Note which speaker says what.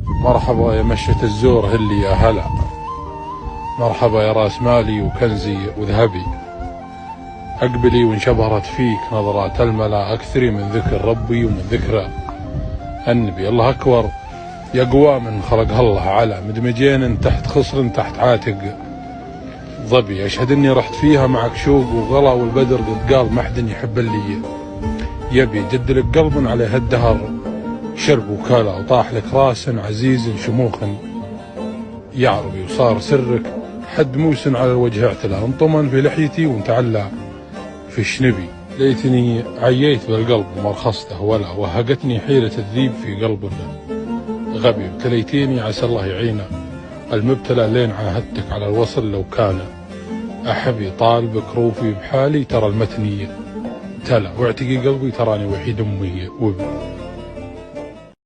Speaker 1: مرحبا يا مشة الزور هلي يا هلا، مرحبا يا راس مالي وكنزي وذهبي، أقبلي وانشبهرت فيك نظرات الملا أكثري من ذكر ربي ومن ذكر النبي. الله أكبر يا قوام خلق الله على مدمجين تحت خصر تحت عاتق ظبي. أشهد إني رحت فيها معك شوق وغلا والبدر قد قال ما حد يحب اللي يبي. جد لك قلب عليه الدهر شرب وكلا، وطاح لك راس عزيز شموخ يعربي، وصار سرك حد موسن على الوجه اعتلى، انطمن في لحيتي وانتعلى في الشنبي. ليتني عييت بالقلب وما رخصته، ولا وهقتني حيلة الذيب في قلب غبي. ابتليتيني عسى الله يعينه المبتلى لين عاهدتك على الوصل، لو كان أحبي طالبك روفي بحالي ترى المتني تلا، واعتقي قلبي تراني وحيد أمي وابني.